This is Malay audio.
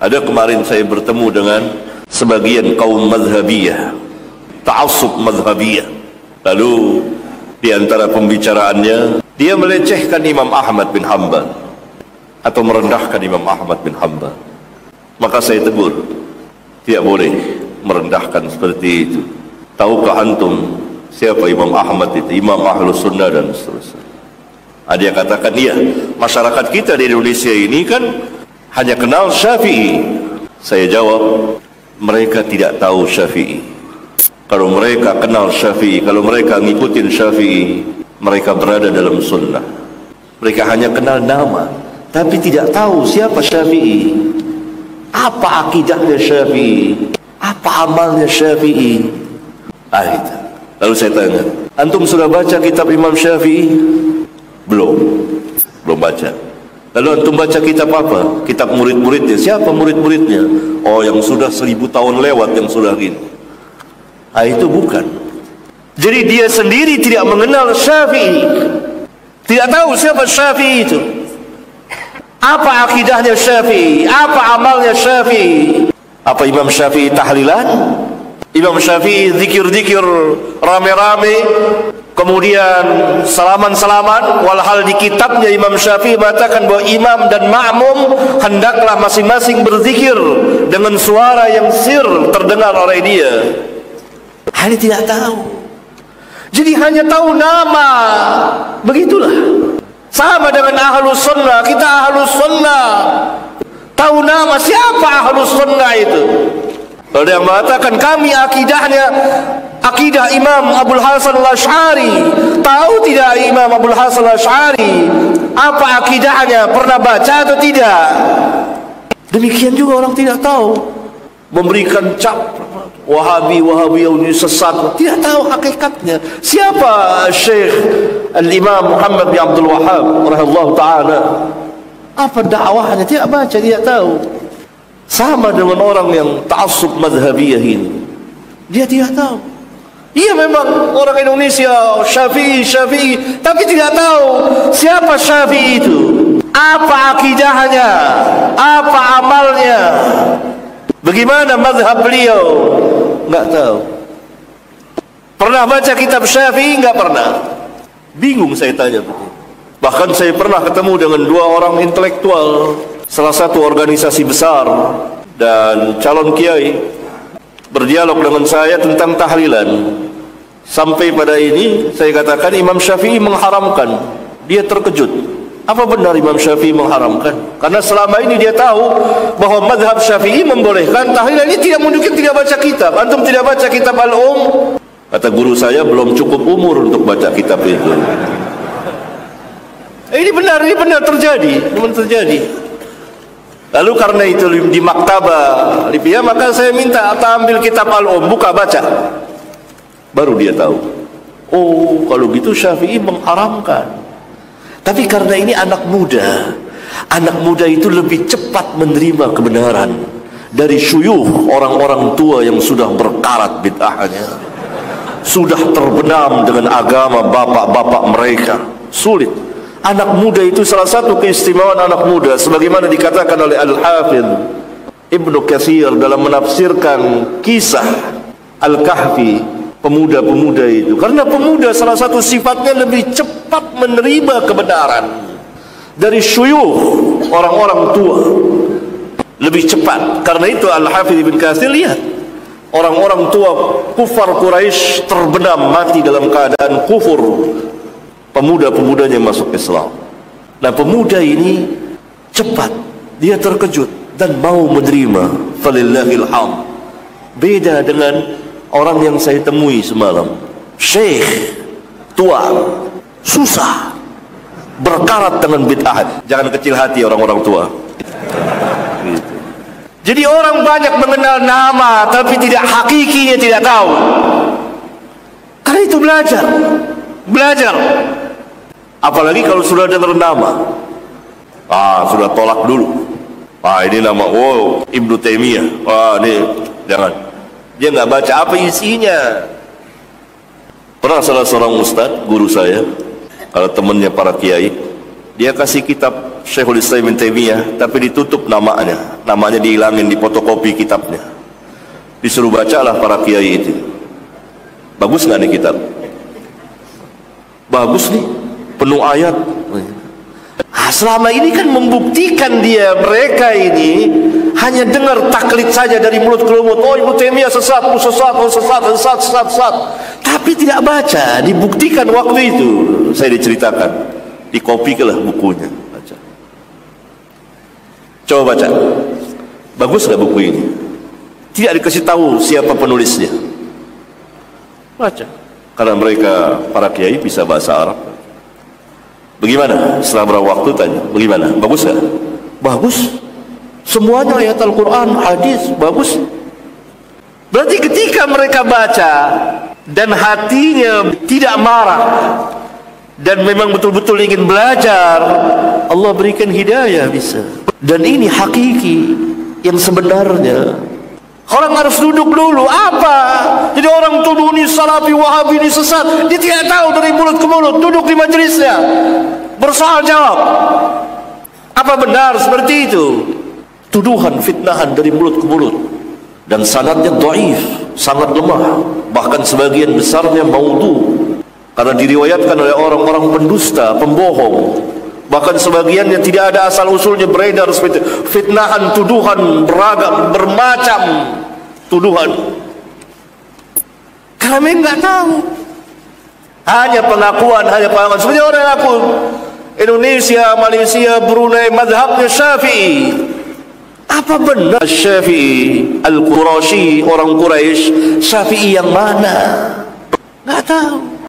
Ada kemarin saya bertemu dengan sebagian kaum mazhabiyah, ta'assub mazhabiyah. Lalu di antara pembicaraannya, dia melecehkan Imam Ahmad bin Hanbal atau merendahkan Imam Ahmad bin Hanbal. Maka saya tegur, tidak boleh merendahkan seperti itu. Tahukah antum siapa Imam Ahmad itu? Imam Ahlus Sunnah dan seterusnya. Dia katakan, iya, masyarakat kita di Indonesia ini kan hanya kenal Syafi'i. Saya jawab, mereka tidak tahu Syafi'i. Kalau mereka kenal Syafi'i, kalau mereka ngikutin Syafi'i, mereka berada dalam sunnah. Mereka hanya kenal nama, tapi tidak tahu siapa Syafi'i, apa akidahnya Syafi'i, apa amalnya Syafi'i. Itu. Lalu saya tanya, antum sudah baca kitab Imam Syafi'i? Belum baca. Lalu antum baca kitab apa? Kitab murid-muridnya. Siapa murid-muridnya? Oh, yang sudah 1000 tahun lewat, yang sudah gini. Itu bukan. Jadi dia sendiri tidak mengenal Syafi'i, tidak tahu siapa Syafi'i itu, apa akidahnya Syafi'i, apa amalnya Syafi'i. Apa Imam Syafi'i tahlilan? Imam Syafi'i zikir-zikir rame-rame, kemudian salaman-salaman. Walhal di kitabnya Imam Syafi'i mengatakan bahwa imam dan makmum hendaklah masing-masing berzikir dengan suara yang sir terdengar oleh dia. Hanya tidak tahu. Jadi hanya tahu nama. Begitulah. Sama dengan Ahlus Sunnah. Kita Ahlus Sunnah, tahu nama siapa Ahlus Sunnah itu. Ada yang mengatakan kami akidahnya akidah Imam Abul Hasan Al-Asy'ari. Tahu tidak Imam Abul Hasan Al-Asy'ari apa akidahnya? Pernah baca atau tidak? Demikian juga orang tidak tahu, memberikan cap Wahabi ini sesat, tidak tahu hakikatnya. Siapa Syekh Al-Imam Muhammad bin Abdul Wahhab rahimahullah ta'ala, apa dakwahnya? Tidak baca, tidak tahu. Sama dengan orang yang ta'assub mazhabiyah ini, dia tidak tahu. Ia memang orang Indonesia Syafi'i, tapi tidak tahu siapa Syafi'i itu, apa akidahnya, apa amalnya, bagaimana mazhab beliau. Enggak tahu. Pernah baca kitab Syafi'i? Enggak pernah. Bingung saya tanya begitu. Bahkan saya pernah ketemu dengan 2 orang intelektual, salah satu organisasi besar dan calon kiai, berdialog dengan saya tentang tahlilan. Sampai pada ini saya katakan Imam Syafi'i mengharamkan. Dia terkejut. Apa benar Imam Syafi'i mengharamkan? Karena selama ini dia tahu bahwa mazhab Syafi'i membolehkan tahlilan. Ini tidak mungkin tidak baca kitab. Antum tidak baca kitab Al-Um? Kata guru saya, belum cukup umur untuk baca kitab itu. Ini benar terjadi. Memang terjadi. Lalu karena itu di maktabah Libya, maka saya minta ambil kitab Al-Um, buka baca. Baru dia tahu. Oh, kalau gitu Syafi'i mengharamkan. Tapi karena ini anak muda itu lebih cepat menerima kebenaran dari syuyukh, orang-orang tua yang sudah berkarat bid'ahnya, sudah terbenam dengan agama bapak-bapak mereka. Sulit. Anak muda itu salah satu keistimewaan anak muda, sebagaimana dikatakan oleh Al-Hafidh Ibnu Katsir dalam menafsirkan kisah Al-Kahfi, pemuda-pemuda itu. Karena pemuda salah satu sifatnya lebih cepat menerima kebenaran dari syuyukh, orang-orang tua, lebih cepat. Karena itu Al-Hafidh Ibn Katsir lihat orang-orang tua kufar Quraisy terbenam mati dalam keadaan kufur, pemuda-pemudanya masuk Islam. Nah, pemuda ini cepat, dia terkejut dan mau menerima. Falillahil hamd. Beda dengan orang yang saya temui semalam, syekh tua, susah, berkarat dengan bid'ah. Jangan kecil hati orang-orang tua. Jadi orang banyak mengenal nama, tapi tidak hakikinya, tidak tahu. Karena itu belajar. Apalagi kalau sudah dengar nama, sudah tolak dulu. Ini nama, Ibnu Taimiyah. Ini jangan. Dia nggak baca apa isinya. Pernah salah seorang ustaz, guru saya, kalau temannya para kiai, Dia kasih kitab Syekhul Islam Ibn Taimiyah, tapi ditutup namanya. Namanya dihilangin, dipotokopi kitabnya. Disuruh bacalah para kiai itu. Bagus nggak nih kitab? Bagus nih, penuh ayat. Selama ini kan membuktikan mereka ini hanya dengar taklid saja dari mulut ke mulut. Oh, Ibnu Taimiyah sesat, sesat. Tapi tidak baca, dibuktikan waktu itu. Saya diceritakan, dikopikanlah bukunya. Baca. Coba baca. Bagus nggak buku ini? Tidak dikasih tahu siapa penulisnya. Baca. Karena mereka para kiai bisa bahasa Arab. Bagaimana? Setelah berapa waktu tanya, bagaimana? Bagus nggak? Bagus. Semuanya ayat Al-Quran, hadis, bagus. Berarti ketika mereka baca dan hatinya tidak marah dan memang betul-betul ingin belajar, Allah berikan hidayah bisa. Dan ini hakiki yang sebenarnya. Orang harus duduk dulu. Apa? Jadi orang tuduh ini salafi, wahabi, ini sesat. Dia tidak tahu dari mulut ke mulut. Duduk di majelisnya, bersoal jawab. Apa benar seperti itu? Tuduhan, fitnahan dari mulut ke mulut. Dan sanadnya dhaif, sangat lemah. Bahkan sebagian besarnya maudhu. Karena diriwayatkan oleh orang-orang pendusta, pembohong. Bahkan sebagiannya tidak ada asal usulnya, beredar seperti itu. Fitnahan, tuduhan beragam, bermacam tuduhan. Kami nggak tahu. Hanya pengakuan. Sebenarnya orang ngaku Indonesia, Malaysia, Brunei, mazhabnya Syafi'i. Apa benar Syafi'i, Al-Qurashi, orang Quraisy, Syafi'i yang mana? Nggak tahu.